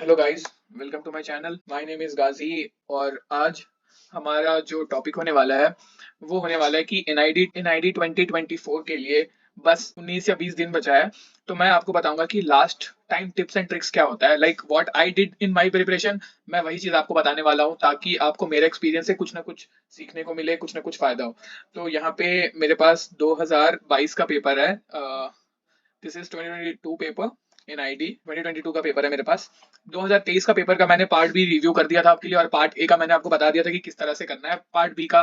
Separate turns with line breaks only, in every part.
Hello guys, welcome to my channel. My name is Ghazi. और आज हमारा जो टॉपिक होने वाला है वो होने वाला है कि एनआईडी 2024 के लिए बस 19 या 20 दिन बचा है। तो मैं आपको बताऊंगा कि last time tips and tricks क्या होता है, like what I did in my preparation. मैं वही चीज आपको बताने वाला हूँ ताकि आपको मेरे एक्सपीरियंस से कुछ ना कुछ सीखने को मिले, कुछ ना कुछ फायदा हो। तो यहाँ पे मेरे पास 2022 का पेपर है। This is 2022 paper. एनआईडी 2022 का पेपर है मेरे पास। 2023 का पेपर का मैंने पार्ट बी रिव्यू कर दिया था आपके लिए, और पार्ट ए का मैंने आपको बता दिया था कि किस तरह से करना है। पार्ट बी का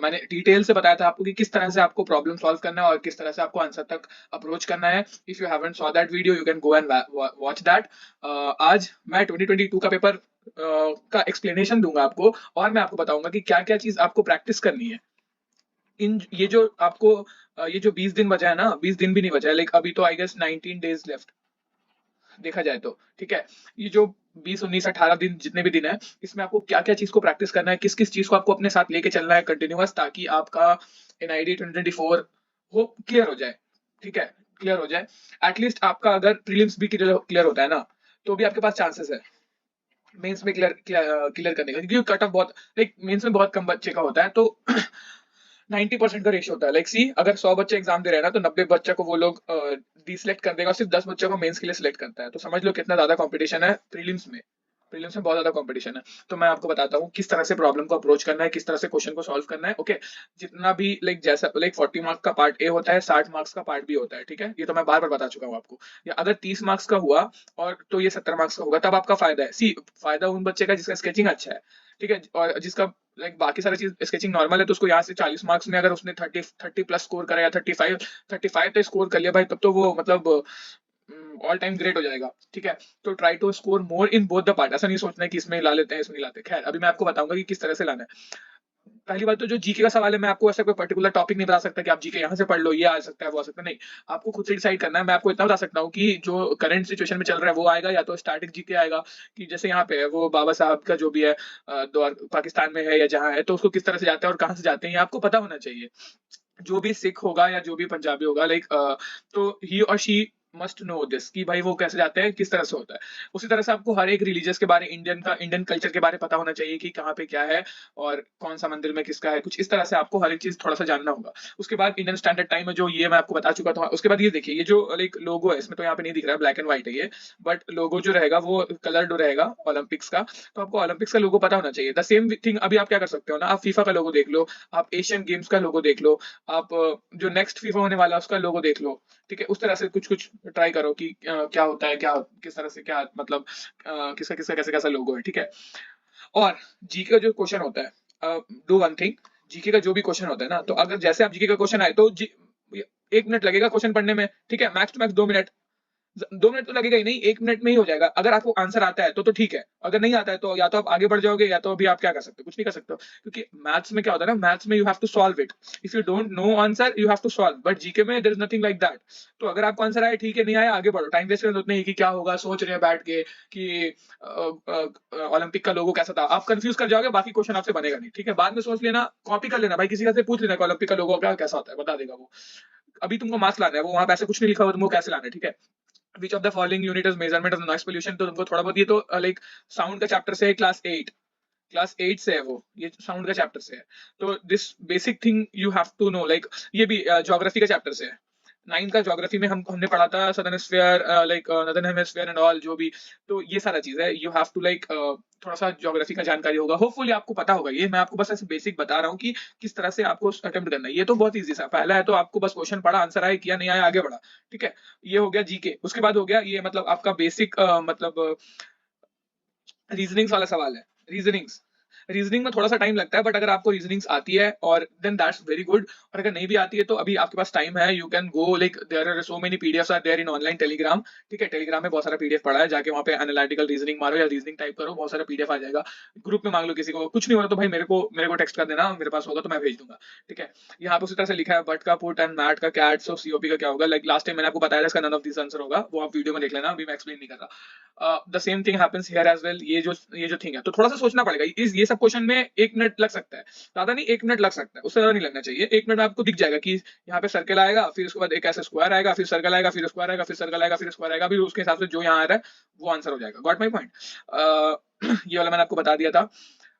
मैंने डिटेल से बताया था आपको कि किस तरह से आपको प्रॉब्लम सॉल्व करना है और किस तरह से आपको आंसर तक अप्रोच करना है। If you haven't saw that video, you can go and watch that. आज मैं 2022 का पेपर का एक्सप्लेनेशन दूंगा आपको, और मैं आपको बताऊंगा कि क्या क्या चीज आपको प्रैक्टिस करनी है। इन ये जो आपको ये जो 20 दिन बचा है ना, 20 दिन भी नहीं बचा है, लाइक अभी तो आई गेस 19 डेज लेफ्ट देखा जाए तो। ठीक है, ये जो 20 19 18 दिन जितने भी दिन है, इसमें आपको क्या क्या चीज को प्रैक्टिस करना है, किस किस चीज को आपको अपने साथ लेके चलना है कंटिन्यूअस, ताकि आपका एनआईडी 2024 हो क्लियर हो जाए। ठीक है, क्लियर हो जाए। एटलीस्ट आपका अगर प्रीलिम्स भी क्लियर होता है ना, तो भी आपके पास चांसेस है मेंस में क्लियर क्लियर करने का, क्योंकि कट ऑफ बहुत, लाइक मेंस में बहुत कम बच्चे का होता है। तो 90% का रेशियो होता है। लाइक सी, अगर 100 बच्चे एग्जाम दे रहे हैं ना, तो 90 बच्चे को वो लोग डिसलेक्ट कर देगा, और सिर्फ 10 बच्चों को मेंस के लिए सिलेक्ट करता है। तो समझ लो कितना ज्यादा कंपटीशन है प्रीलिम्स में। प्रीलिम्स में बहुत ज्यादा कंपटीशन है। तो मैं आपको बताता हूँ किस तरह से प्रॉब्लम को अप्रोच करना है, किस तरह से क्वेश्चन को सॉल्व करना है। ओके, जितना भी लाइक जैसा लाइक 40 मार्क्स का पार्ट ए होता है, 60 मार्क्स का पार्ट बी होता है। ठीक है, ये तो मैं बार बार बता चुका हूँ आपको। या अगर 30 मार्क्स का हुआ और तो ये 70 मार्क्स का होगा, तब आपका फायदा है। सी, फायदा उन बच्चे का जिसका स्केचिंग अच्छा है। ठीक है, और जिसका लाइक बाकी सारी चीज स्केचिंग नॉर्मल है, तो उसको यहाँ से 40 मार्क्स में अगर उसने 30 प्लस स्कोर करा या 35 तो स्कोर कर लिया भाई, तब तो वो मतलब ऑल टाइम ग्रेट हो जाएगा। ठीक है, तो try to score more in both the part. ऐसा नहीं सोचना है कि इसमें ला लेते हैं इसमें नहीं लाते। खैर, अभी मैं आपको बताऊंगा कि किस तरह से लाना है। पहली बात तो जो जीके का सवाल है, मैं आपको ऐसा कोई पर्टिकुलर टॉपिक नहीं बता सकता कि आप जीके यहाँ से पढ़ लो, ये आ सकता है वो आ सकता है, नहीं। आपको खुद से डिसाइड करना है। मैं आपको इतना बता सकता हूँ कि जो करंट सिचुएशन में चल रहा है वो आएगा, या तो स्टैटिक जीके आएगा कि जैसे यहाँ पे है वो बाबा साहब का जो भी है, द्वार पाकिस्तान में है या जहाँ है, तो उसको किस तरह से जाते हैं और कहाँ से जाते हैं, ये आपको पता होना चाहिए। जो भी सिख होगा या जो भी पंजाबी होगा, लाइक तो ही और शी मस्ट नो दिस कि भाई वो कैसे जाते हैं, किस तरह से होता है। उसी तरह से आपको हर एक रिलीजियस के बारे, इंडियन कल्चर के बारे पता होना चाहिए कि कहाँ पे क्या है और कौन सा मंदिर में किसका है। कुछ इस तरह से आपको हर एक चीज थोड़ा सा जानना होगा। उसके बाद इंडियन स्टैंडर्ड टाइम में जो ये मैं आपको बता चुका था, उसके बाद ये देखिए, ये जो लाइक लोगो है, इसमें तो यहाँ पे नहीं दिख रहा है, ब्लैक एंड व्हाइट है ये, बट लोगो जो रहेगा वो कलर्ड रहेगा ओलंपिक्स का। तो आपको ओलंपिक्स का लोगो पता होना चाहिए। द सेम थिंग अभी आप क्या कर सकते हो ना, आप फीफा का लोगो देख लो, आप एशियन गेम्स का लोगो देख लो, आप जो नेक्स्ट फीफा होने वाला है उसका लोगो देख लो। ठीक है, उस तरह से कुछ कुछ ट्राई करो कि क्या होता है, क्या किस तरह से क्या मतलब किसका किसका कैसे कैसा लोगो है। ठीक है, और जीके का जो क्वेश्चन होता है, डू वन थिंग, जीके का जो भी क्वेश्चन होता है ना, तो अगर जैसे आप जीके का क्वेश्चन आए तो 1 मिनट लगेगा क्वेश्चन पढ़ने में। ठीक है, max to max 2 minute. 2 minute तो लगेगा ही नहीं, 1 मिनट में ही हो जाएगा। अगर आपको आंसर आता है तो ठीक है, अगर नहीं आता है तो या तो आप आगे बढ़ जाओगे, या तो अभी आप क्या कर सकते हो, कुछ नहीं कर सकते हो। क्योंकि मैथ्स में क्या होता है ना, मैथ्स में you have to solve it. If you don't know answer you have to solve, but GK में there is nothing like that. तो अगर आपको आंसर आया ठीक है, नहीं आया आगे बढ़ो। टाइम वेस्ट करने उतने ही कि क्या होगा, सोच रहे हैं बैठ के कि ओलंपिक का लोगो कैसा था, आप कंफ्यूज कर जाओगे, बाकी क्वेश्चन आपसे बनेगा नहीं। ठीक है, बाद में सोच लेना, कॉपी कर लेना भाई, किसी का से पूछ लेना कि ओलंपिक का लोगो क्या कैसा होता है, बता देगा वो। अभी तुमको मार्क्स लाना है, वो वहां पे ऐसे कुछ नहीं लिखा हुआ, तुमको कैसे लाना है। ठीक है, which of the following unit is measurement of noise pollution, तो तुमको थोड़ा बहुत ये तो लाइक साउंड का चैप्टर से है, क्लास 8 से है वो, ये साउंड का चैप्टर से है। तो this basic thing you have to know, like ये भी ज्योग्राफी का चैप्टर से है। 9 का ज्योग्राफी में हमने पढ़ा था southern sphere, like northern hemisphere and all जो भी। तो ये सारा चीज है, यू हैव टू लाइक थोड़ा सा ज्योग्राफी का जानकारी होगा, होपफुली आपको पता होगा। ये मैं आपको बस ऐसे बेसिक बता रहा हूँ कि किस तरह से आपको अटेम्प्ट करना है। ये तो बहुत इजी सा पहला है, तो आपको बस क्वेश्चन पढ़ा, आंसर आया, किया नहीं आया आगे बढ़ा। ठीक है, ये हो गया जीके। उसके बाद हो गया ये मतलब आपका बेसिक मतलब रीजनिंग्स वाला सवाल है। रीजनिंग्स, रीजनिंग में थोड़ा सा टाइम लगता है, बट अगर आपको रीजनिंग्स आती है और देन दैट्स वेरी गुड। और अगर नहीं भी आती है तो अभी आपके पास टाइम है, you can go like there are so many PDFs are there in online Telegram. ठीक है, टेलीग्राम में बहुत सारा पीडीएफ पड़ा है, जाके वहाँ पे एनालिटिकल रीजनिंग मारो या रीजनिंग टाइप करो, बहुत सारा पीडीएफ आ जाएगा। ग्रुप में मांग लो किसी को, कुछ नहीं हो रहा तो भाई मेरे को टेक्स्ट कर देना, मेरे पास होगा तो मैं भेज दूंगा। ठीक है, यहाँ पे उसी तरह से लिखा है बट का पुट एंड मैट का कैट, सो सीओपी का क्या होगा, लाइक लास्ट टाइम मैंने आपको बताया इसका नन ऑफ दिस आंसर होगा, वो आप वीडियो में देख लेना, अभी मैं एक्सप्लेन नहीं कर रहा। The same thing happens here as well. ये जो थिंग है, तो थोड़ा सा सोचना पड़ेगा। इस ये सब सब क्वेश्चन में 1 मिनट लग सकता है, ज्यादा नहीं 1 मिनट लग सकता है, उससे ज्यादा नहीं लगना चाहिए। 1 मिनट आपको दिख जाएगा कि यहाँ पे सर्कल आएगा, फिर उसके बाद एक ऐसा स्क्वायर आएगा, फिर सर्कल आएगा, फिर स्क्वायर आएगा, फिर सर्कल आएगा, फिर स्क्वायर आएगा, फिर उसके हिसाब से जो यहाँ आ रहा है वो आंसर हो जाएगा। Got my point? ये वाला मैंने आपको बता दिया था।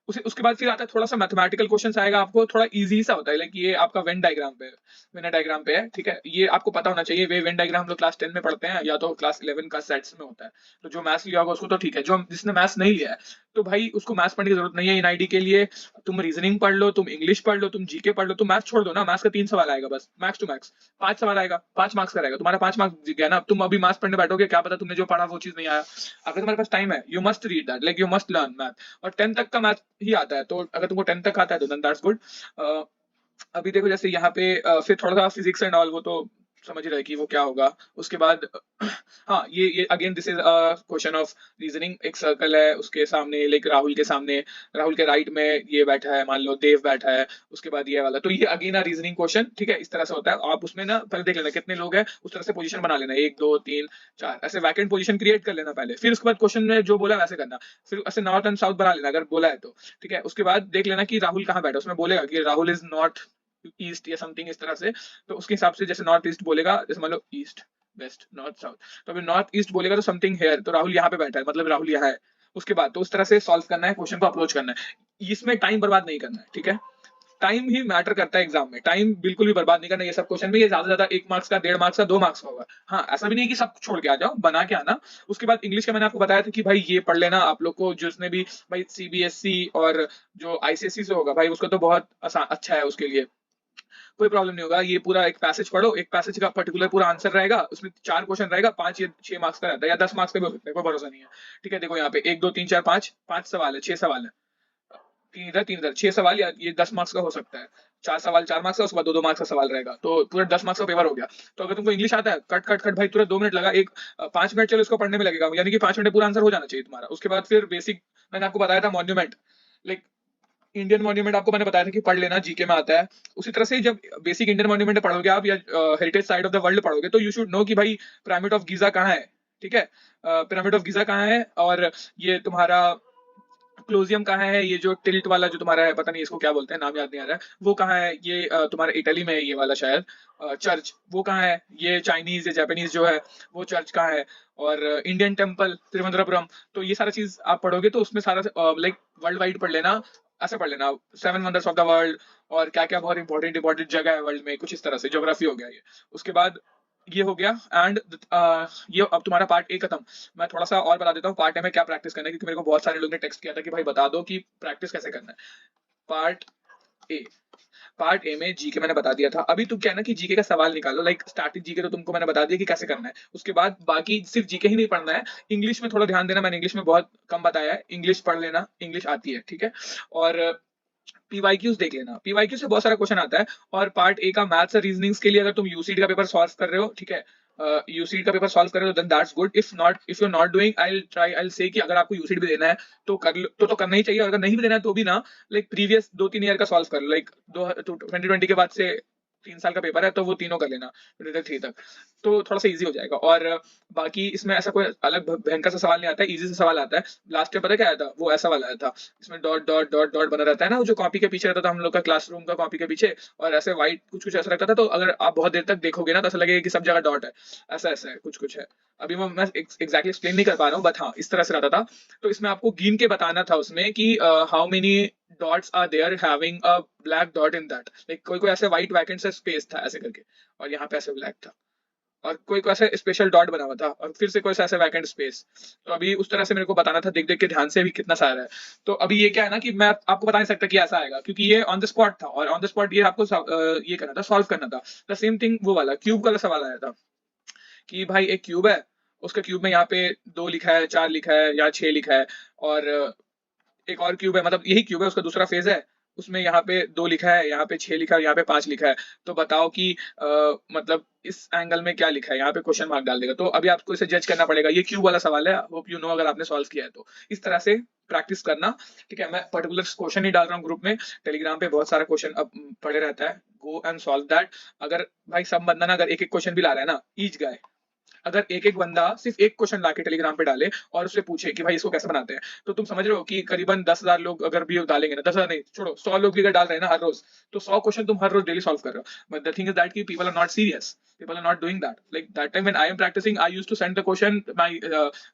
उसे उसके बाद फिर आता है थोड़ा सा मैथमेटिकल क्वेश्चंस आएगा, आपको थोड़ा इजी सा होता है, लाइक ये आपका वेन डायग्राम पे, वेन डायग्राम पे है, ठीक है, ये आपको पता होना चाहिए। वे वेन डायग्राम हम लोग क्लास 10 में पढ़ते हैं या तो क्लास 11 का सेट्स में होता है। तो जो मैथ्स लिया होगा उसको तो ठीक है, जो जिसने मैथ्स नहीं लिया है तो भाई उसको मैथ्स पढ़ने की जरूरत नहीं है एनआईडी के लिए। तुम रीजनिंग पढ़ लो, तुम इंग्लिश पढ़ लो, तुम जीके पढ़ लो, तुम मैथ्स छोड़ दो ना। मैथ्स का 3 सवाल आएगा बस, मैक्स टू मैक्स 5 सवाल आएगा, 5 मार्क्स का रहेगा, तुम्हारा 5 मार्क्स गया ना। तुम अभी मैथ्स पढ़ने बैठोगे, क्या पता तुमने जो पढ़ा वो चीज नहीं आया। अगर तुम्हारे पास टाइम है, you must read that, like you must learn math. और 10 तक का मैथ ही आता है, तो अगर तुमको 10 तक आता है तो देन दैट्स गुड। अभी देखो जैसे यहाँ पे फिर थोड़ा सा फिजिक्स एंड ऑल, वो तो समझ रहे कि वो क्या होगा। उसके बाद हाँ, ये again this is question of reasoning. एक सर्कल है, उसके सामने लाइक राहुल के सामने, राहुल के राइट में ये बैठा है, मान लो देव बैठा है, उसके बाद ये वाला, तो ये अगेन आ रीजनिंग क्वेश्चन, ठीक है। इस तरह से होता है। आप उसमें ना पहले देख लेना कितने लोग हैं, उस तरह से पोजीशन बना लेना, 1 2 3 4 ऐसे वैकेंट पोजीशन क्रिएट कर लेना पहले। फिर उसके बाद क्वेश्चन में जो बोला वैसे करना, फिर ऐसे नॉर्थ एंड साउथ बना लेना अगर बोला है तो, ठीक है। उसके बाद देख लेना कि राहुल कहाँ बैठा, उसमें बोलेगा कि राहुल इज नॉर्थ ईस्ट या समथिंग इस तरह से। तो उसके हिसाब से जैसे नॉर्थ ईस्ट बोलेगा, जैसे मान लो ईस्ट वेस्ट नॉर्थ साउथ, तो अभी नॉर्थ ईस्ट बोलेगा तो समथिंग हेयर, तो राहुल यहाँ पे बैठा है, मतलब राहुल यहाँ है। उसके बाद तो उस तरह से सॉल्व करना है, क्वेश्चन को अप्रोच करना है। इसमें टाइम बर्बाद नहीं करना है, ठीक है। टाइम ही मैटर करता है एग्जाम में, टाइम बिल्कुल भी बर्बाद नहीं करना। ये सब क्वेश्चन में ये ज्यादा से ज्यादा 1 मार्क्स का, 1.5 मार्क्स का, 2 मार्क्स का होगा। हाँ, ऐसा भी नहीं है कि सब छोड़ के आ जाओ, बना के आना। उसके बाद इंग्लिश का मैंने आपको बताया था कि भाई ये पढ़ लेना आप लोग को, जिसने भी भाई सीबीएसई और जो आईसीएसई से होगा भाई उसका तो बहुत आसान अच्छा है, उसके लिए कोई प्रॉब्लम नहीं होगा। ये पूरा एक पैसेज पढ़ो, एक पैसेज का पर्टिकुलर पूरा आंसर रहेगा, उसमें 4 क्वेश्चन रहेगा, 5 या 6 मार्क्स का रहता है, या 10 मार्क्स का भी हो सकता है, कोई भरोसा नहीं है, ठीक है। देखो यहाँ पे 1 2 3 4 5, 5 सवाल है, 6 सवाल है, 3 इधर 6 सवाल, या ये 10 मार्क्स का हो सकता है। 4 सवाल 4 मार्क्स का, उसके बाद 2 2 मार्क्स का सवाल रहेगा, तो पूरा 10 मार्क्स का पेपर हो गया। तो अगर तुमको इंग्लिश आता है, कट कट कट भाई तुरंत 2 मिनट लगा, 5 मिनट चलो इसको पढ़ने में लगेगा, यानी कि 5 मिनट में पूरा आंसर हो जाना चाहिए तुम्हारा। उसके बाद फिर बेसिक मैंने आपको बताया था मॉन्यूमेंट, लाइक इंडियन मॉन्यूमेंट आपको मैंने बताया था कि पढ़ लेना, जीके में आता है। उसी तरह से जब बेसिक इंडियन मॉन्यूमेंट पढ़ोगे आप, या heritage site of the world पढ़ोगे, तो यू शुड नो कि भाई पिरामिड ऑफ गीजा कहाँ है, ठीक है। पिरामिड ऑफ गीजा कहाँ है, और ये तुम्हारा क्लोजियम कहाँ है, ये जो टिल्ट वाला जो तुम्हारा है, पता नहीं इसको क्या बोलते हैं, नाम याद नहीं आ रहा है, वो कहाँ है। ये तुम्हारा इटली में है ये वाला शायद चर्च, वो कहाँ है। ये चाइनीज या जापानीज जो है वो चर्च कहाँ है। और इंडियन टेम्पल त्रिवेंद्रपुरम। तो ये सारा चीज आप पढ़ोगे तो उसमें सारा लाइक वर्ल्ड वाइड पढ़ लेना, ऐसे पढ़ लेना 7 वंडर्स ऑफ द वर्ल्ड, और क्या क्या बहुत इंपॉर्टेंट इंपॉर्टेंट जगह है वर्ल्ड में, कुछ इस तरह से ज्योग्राफी हो गया ये। उसके बाद ये हो गया, एंड ये अब तुम्हारा पार्ट ए खत्म। मैं थोड़ा सा और बता देता हूँ पार्ट ए में क्या प्रैक्टिस करना है, क्योंकि मेरे को बहुत सारे लोगों ने टेक्स्ट किया था कि भाई बता दो कि प्रैक्टिस कैसे करना है। पार्ट ए, पार्ट ए में जीके मैंने बता दिया था। अभी तुम क्या है ना कि जीके का सवाल निकालो, लाइक स्टार्टिंग जीके तो तुमको मैंने बता दिया कि कैसे करना है। उसके बाद बाकी सिर्फ जीके ही नहीं पढ़ना है, इंग्लिश में थोड़ा ध्यान देना। मैंने इंग्लिश में बहुत कम बताया है, इंग्लिश पढ़ लेना, इंग्लिश आती है, ठीक है। और पीवाईक्यूज देख लेना, पीवाईक्यू से बहुत सारा क्वेश्चन आता है। और पार्ट ए का मैथ्स और रीजनिंग्स के लिए अगर तुम यूसीडी का पेपर सॉल्व कर रहे हो, ठीक है, यूसीडी का पेपर सॉल्व कर रहे हो, then that's good. If not, if you are not doing, I will try, I will say कि अगर आपको यूसीडी भी देना है तो कर लो, तो करना ही चाहिए। अगर नहीं भी देना है तो भी ना, लाइक प्रीवियस 2 3 ईयर का सॉल्व कर लो, लाइक 2020 के बाद से 3 साल का पेपर है तो वो तीनों कर लेना 2023 तक, तो थोड़ा सा इजी हो जाएगा। और बाकी इसमें ऐसा कोई अलग भयंकर सा सवाल नहीं आता है, इजी सा सवाल आता है। लास्ट टाइम पता क्या आया था, वो ऐसा वाला आया था, इसमें डॉट डॉट डॉट डॉट बना रहता है ना, वो जो कॉपी के पीछे रहता था हम लोग का, क्लासरूम का कॉपी के पीछे, और ऐसे व्हाइट कुछ कुछ ऐसा रहता था। तो अगर आप बहुत देर तक देखोगे ना तो ऐसा लगेगा कि सब जगह डॉट है, ऐसा ऐसा है, कुछ कुछ है। अभी मैं एग्जैक्टली एक्सप्लेन नहीं कर पा रहा हूँ, बट हाँ इस तरह से रहता था। तो इसमें आपको गिन के बताना था उसमें कि how many dots are there having a black dot in that, like कोई कोई ऐसे व्हाइट वैकेंट सा स्पेस था ऐसे करके, और यहाँ पे ऐसे ब्लैक था, और कोई कोई ऐसे स्पेशल डॉट बना हुआ था, और फिर से कोई सा ऐसे वैकेंट स्पेस। तो अभी उस तरह से मेरे को बताना था, देख देख के ध्यान से भी कितना सारा है। तो अभी ये क्या है ना कि मैं आपको बता नहीं सकता कि ऐसा आएगा, क्योंकि ये ऑन द स्पॉट था, और ऑन द स्पॉट ये आपको ये करना था, सॉल्व करना था। द सेम थिंग वो वाला क्यूब वाला सवाल आया था कि भाई एक क्यूब है, उसके क्यूब में यहाँ पे 2 लिखा है, 4 लिखा है, या 6 लिखा है, और एक और क्यूब है, मतलब यही क्यूब है, उसका दूसरा फेज है, उसमें यहाँ पे 2 लिखा है, यहाँ पे 6 लिखा है, यहाँ पे 5 लिखा है। तो बताओ कि मतलब इस एंगल में क्या लिखा है, यहाँ पे क्वेश्चन मार्क डाल देगा। तो अभी आपको इसे जज करना पड़ेगा, ये क्यूब वाला सवाल है, होप यू नो अगर आपने सॉल्व किया है तो। इस तरह से प्रैक्टिस करना, ठीक है। मैं पर्टिकुलर क्वेश्चन नहीं डाल रहा हूँ ग्रुप में, टेलीग्राम पे बहुत सारा क्वेश्चन अब पड़े रहता है, गो एंड सॉल्व दैट। अगर भाई सब बंदा ना अगर एक एक क्वेश्चन भी ला रहा है ना, ईच गाय, अगर एक एक बंदा सिर्फ एक क्वेश्चन लाके टेलीग्राम पे डाले और उससे पूछे कि भाई इसको कैसे बनाते हैं, तो तुम समझ रहे हो कि करीबन 10,000 लोग अगर भी डालेंगे ना, 10,000 नहीं छोड़ो, 100 लोग भी अगर डाल रहे हैं ना हर रोज, तो 100 क्वेश्चन तुम हर रोज डेली सॉल्व कर रहे हो। But the thing is that कि people are not serious, people are not doing that. Like that time when I am practicing, I used to send the question, my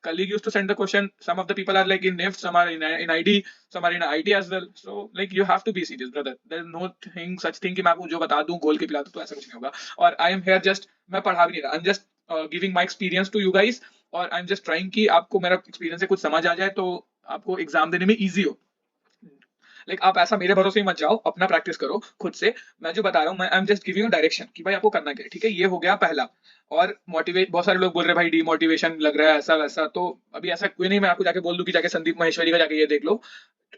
colleague used to send the question. Some of the people are like in NIFT, some are in ID, some are in IT as well. So like you have to be serious, brother. There is no thing such thing कि मैं आपको जो बता दूं गोल के पिला दूं, तो ऐसा कुछ नहीं होगा। और I am here just, मैं पढ़ा भी नहीं रहा, I'm just giving my experience to you guys, और I'm just trying कि आपको मेरा एक्सपीरियंस से कुछ समझ आ जाए, तो आपको एग्जाम देने में इजी हो। लाइक आप ऐसा मेरे भरोसे ही मत जाओ, अपना प्रैक्टिस करो खुद से। मैं जो बता रहा हूँ, मैं I am just giving you direction कि भाई आपको करना क्या है, ठीक है। ये हो गया पहला। और मोटिवेट, बहुत सारे लोग बोल रहे हैं भाई डीमोटिवेशन लग रहा है ऐसा वैसा, तो अभी ऐसा कोई नहीं, मैं आपको जाके बोल दूं कि जाके संदीप महेश्वरी का जाके ये देख लो,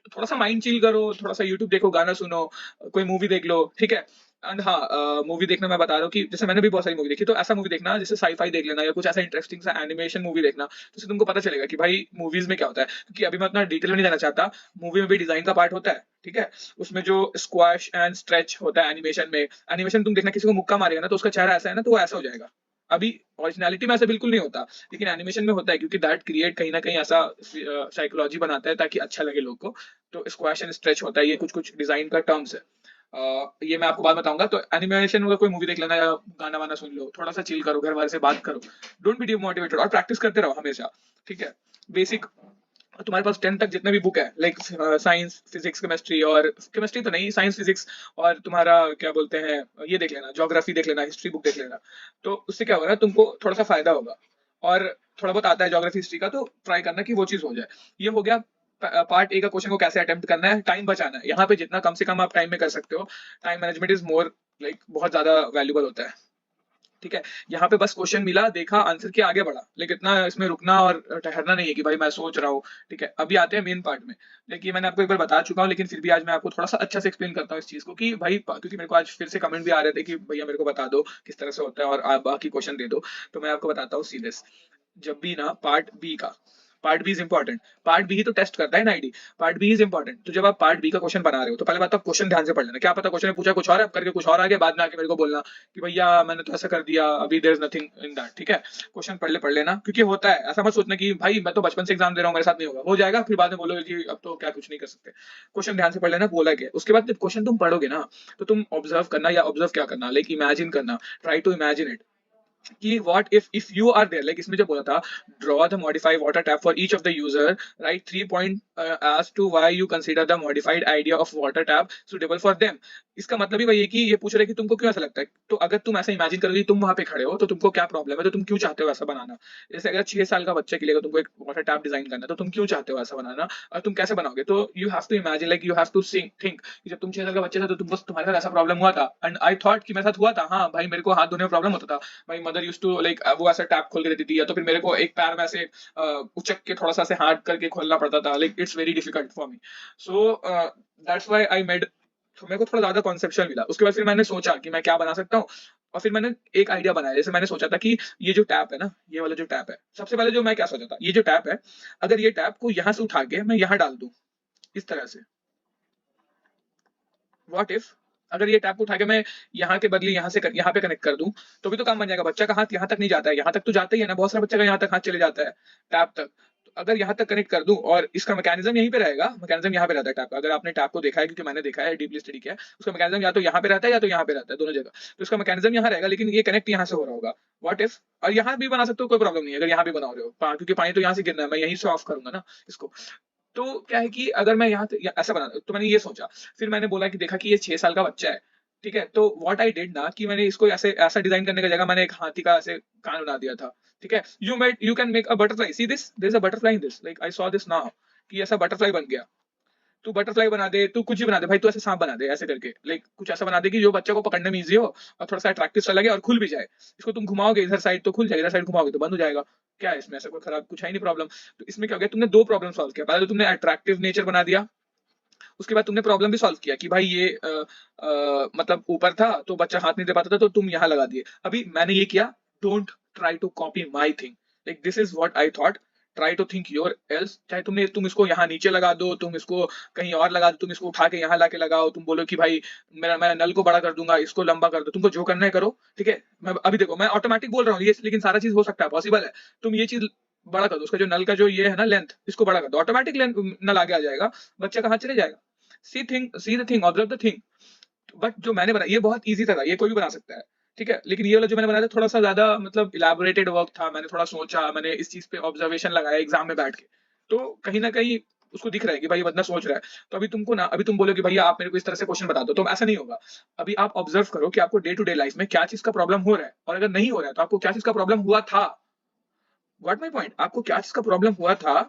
थोड़ा सा माइंड चिल करो, थोड़ा सा यूट्यूब देखो, गाना सुनो, कोई मूवी देख लो, ठीक है। एंड हाँ, मूवी देखना मैं बता रहा हूँ कि जैसे मैंने भी बहुत सारी मूवी देखी, तो ऐसा मूवी देखना जैसे साईफाई देख लेना, या कुछ ऐसा इंटरेस्टिंग सा एनिमेशन मूवी देखना, तो उससे तुमको पता चलेगा कि भाई मूवीज में क्या होता है। क्योंकि अभी मैं उतना डिटेल में नहीं जाना चाहता, मूवी में भी डिजाइन का पार्ट होता है, ठीक है। उसमें जो स्क्वैश एंड स्ट्रेच होता है एनिमेशन में, एनिमेशन तुम देखना, किसी को मुक्का मारेगा ना तो उसका चेहरा ऐसा है ना, तो वो ऐसा हो जाएगा। अभी ओरिजिनलिटी में ऐसा बिल्कुल नहीं होता, लेकिन एनिमेशन में होता है, क्योंकि दैट क्रिएट कहीं ना कहीं ऐसा साइकोलॉजी बनाता है ताकि अच्छा लगे लोग को। तो स्क्वैश एंड स्ट्रेच होता है, ये कुछ कुछ डिजाइन का टर्म्स है। ये मैं आपको बाद बताऊंगा। तो एनिमेशन में कोई मूवी देख लेना, या गाना वाना सुन लो, थोड़ा सा चिल करो, घर वाले से बात करो, डोंट बी डिमोटिवेटेड, और प्रैक्टिस करते रहो हमेशा, ठीक है। बेसिक, तुम्हारे पास 10 तक जितने भी बुक है, लाइक साइंस फिजिक्स केमिस्ट्री, और केमिस्ट्री तो नहीं, साइंस फिजिक्स, और तुम्हारा क्या बोलते हैं, ये देख लेना, ज्योग्राफी देख लेना, हिस्ट्री बुक देख लेना। तो उससे क्या होगा ना, तुमको थोड़ा सा फायदा होगा। और थोड़ा बहुत आता है ज्योग्राफी हिस्ट्री का, तो ट्राई करना कि वो चीज हो जाए। ये हो गया पार्ट ए का। क्वेश्चन को कैसे अटेम्प्ट करना है, टाइम बचाना है, यहाँ पे जितना कम से कम आप टाइम में कर सकते हो, time management is more, like बहुत ज्यादा वैल्यूबल होता है, ठीक है। यहाँ पे बस क्वेश्चन मिला, देखा, आंसर किया, आगे बढ़ा, लेकिन इतना इसमें रुकना और ठहरना नहीं है कि भाई मैं सोच रहा हूँ, ठीक है। अभी आते हैं मेन पार्ट में। लेकिन मैंने आपको एक बार बता चुका हूँ, लेकिन फिर भी आज मैं आपको थोड़ा सा अच्छा से एक्सप्लेन करता हूँ इस चीज को, कि भाई क्योंकि मेरे को आज फिर से कमेंट भी आ रहे थे कि भैया मेरे को बता दो किस तरह से होता है, और आप बाकी क्वेश्चन दे दो। तो मैं आपको बताता हूँ सीधे। जब भी ना पार्ट बी का, part B is important, part B ही तो टेस्ट करता है ना ID, part B is important. तो जब आप पार्ट बी का क्वेश्चन बना रहे हो, तो पहले बात तो आप क्वेश्चन ध्यान से पढ़ लेना। क्या पता क्वेश्चन में पूछा कुछ और है, करके कुछ और आगे, बाद में आके मेरे को बोलना कि भैया मैंने तो ऐसा कर दिया, अभी there is nothing in that, ठीक है। क्वेश्चन पढ़ लेना, क्योंकि होता है ऐसा, मत सोचना कि भाई मैं तो बचपन से एग्जाम दे रहा हूँ, मेरे साथ नहीं होगा, हो जाएगा, फिर बाद में बोलोगे कि अब तो क्या कुछ नहीं कर सकते। क्वेश्चन ध्यान से पढ़ लेना, बोला क्या। उसके बाद जब क्वेश्चन तुम पढ़ोगे ना, तो तुम ऑब्जर्व करना, या ऑब्जर्व क्या करना, लाइक इमेजिन करना, ट्राई टू इमेजिन इट, कि what if you are there, like इसमें जो बोला था, draw the modified water tap for each of the user, right 3 point as to why you consider the modified idea of water tap suitable for them। इसका मतलब ही वही है कि ये पूछ रहे हैं कि तुमको क्यों ऐसा लगता है। तो अगर तुम ऐसा इमेजिन करोगे, तुम वहां पे खड़े हो, तो तुमको क्या प्रॉब्लम है, तो तुम क्यों चाहते हो ऐसा बनाना। जैसे अगर 6 साल का बच्चे के लिए अगर तुमको एक वाटर टैप डिजाइन करना है, तो तुम क्यों चाहते हो ऐसा बनाना, और तुम कैसे बनाओगे। तो you have to imagine, like you have to think, जब तुम 6 साल का बच्चे थे, तो तुम बस तुम्हारे साथ ऐसा प्रॉब्लम हुआ था, एंड आई थॉट कि मेरे साथ हुआ था, हाँ भाई मेरे को हाथ धोने में प्रॉब्लम होता था, भाई मदर यूज टू लाइक, वो ऐसा टैप खोल के देती थी, या तो फिर मेरे को एक पैर में ऐसे उचक के थोड़ा सा ऐसे हाथ करके खोलना पड़ता था, like it's very difficult for me. So that's why I made, तो मेरे को थोड़ा ज्यादा कॉन्सेप्चुअल मिला। उसके बाद फिर मैंने सोचा कि मैं क्या बना सकता हूँ, और फिर मैंने एक आइडिया बनाया। जैसे मैंने सोचा था कि ये जो टैप है ना, ये वाला जो टैप है, सबसे पहले जो मैं क्या सोचा था, ये जो टैप है, अगर ये टैप को यहाँ से उठा के मैं यहाँ डाल दूं इस तरह से, व्हाट इफ अगर ये टैप को उठा के मैं यहाँ के बदले यहाँ पे कनेक्ट कर दूं, तो भी तो काम बन जाएगा। बच्चा का हाथ यहाँ तक नहीं जाता है, यहाँ तक तो जाता ही है ना, बहुत सारा बच्चा का यहाँ तक हाथ चले जाता है टैप तक। तो अगर यहाँ तक कनेक्ट कर दूं, और इसका मैकेनिज्म यहीं पे रहेगा, मैकेनिज्म यहाँ पे रहता है टैप का, अगर आपने टैप को देखा है, क्योंकि मैंने देखा है, डीपली स्टडी किया है, उसका मैकेनिज्म या तो यहाँ पे रहता है या तो यहाँ पे रहता है, दोनों जगह। तो इसका मैकेनिज्म यहाँ रहेगा, लेकिन ये कनेक्ट यहाँ से हो रहा होगा। व्हाट इफ, और यहाँ भी बना सकते हो, कोई प्रॉब्लम नहीं है अगर यहाँ भी बना रहे हो, क्योंकि पानी तो यहाँ से गिरना है, मैं यहीं से ऑफ करूंगा ना इसको। तो क्या है कि अगर मैं यहाँ ऐसा बना, तो मैंने ये सोचा, फिर मैंने बोला कि देखा कि ये 6 साल का बच्चा है, ठीक है। तो व्हाट आई डिड ना, कि मैंने इसको ऐसे ऐसा डिजाइन करने की जगह मैंने एक हाथी का ऐसे कान बना दिया था, ठीक है। You can make a butterfly, see this, there is a butterfly in this, like I saw this now, कि ऐसा बटरफ्लाई बन गया। तू बटरफ्लाई बना दे, तू कुछ भी बना दे भाई, तू ऐसे सांप बना दे ऐसे करके, लाइक कुछ ऐसा बना दे कि जो बच्चे को पकड़ने में इजी हो, और थोड़ा सा अट्रैक्टिव सा लगे, और खुल भी जाए। इसको तुम घुमाओगे इधर साइड तो खुल जाएगा, इधर साइड घुमाओगे तो बंद हो जाएगा। क्या है इसमें ऐसा कोई खराब, कुछ है नहीं प्रॉब्लम। तो इसमें क्या हो गया, तुमने दो प्रॉब्लम सॉल्व किया। पहले तो तुमने अट्रैक्टिव नेचर बना दिया, उसके बाद तुमने प्रॉब्लम भी सॉल्व किया कि भाई ये मतलब ऊपर था तो बच्चा हाथ नहीं दे पाता था, तो तुम यहाँ लगा दिए। अभी मैंने ये किया, don't try to copy my thing, like this is what I thought, try to think your else, चाहे तुम इसको यहाँ नीचे लगा दो, तुम इसको कहीं और लगा दो, तुम इसको उठा के यहाँ लाके लगाओ, तुम बोलो कि भाई मैं नल को बड़ा कर दूंगा, इसको लंबा कर दो, तुमको जो करना है करो, ठीक है। मैं अभी देखो मैं ऑटोमेटिक बोल रहा हूँ ये, लेकिन सारा चीज हो सकता है, पॉसिबल है। तुम ये चीज बड़ा कर दो, उसका जो नल का जो ये है ना लेंथ, इसको बड़ा कर दो, ऑटोमेटिक लेंथ नल आगे आ जाएगा, बच्चा कहाँ चले जाएगा। See the thing, observe the thing. But जो मैंने बनाया ये बहुत ईजी था, ये कोई भी बना सकता है, ठीक है। लेकिन ये वाला जो मैंने बनाया था थोड़ा सा ज्यादा मतलब इलेबोरेटेड वर्क था, मैंने थोड़ा सोचा, मैंने इस चीज पे ऑब्जर्वेशन लगाया एग्जाम में बैठ के, तो कहीं ना कहीं उसको दिख रहा है कि भाई ये बंदा सोच रहा है। तो अभी तुमको ना, अभी तुम बोलोगे भैया आप मेरे को इस तरह से क्वेश्चन बता दो, तो ऐसा नहीं होगा। अभी आप ऑब्जर्व करो कि आपको डे टू डे लाइफ में क्या चीज का प्रॉब्लम हो रहा है, और अगर नहीं हो रहा है तो आपको क्या चीज का प्रॉब्लम हुआ था। व्हाट माई पॉइंट, आपको क्या चीज का प्रॉब्लम हुआ था,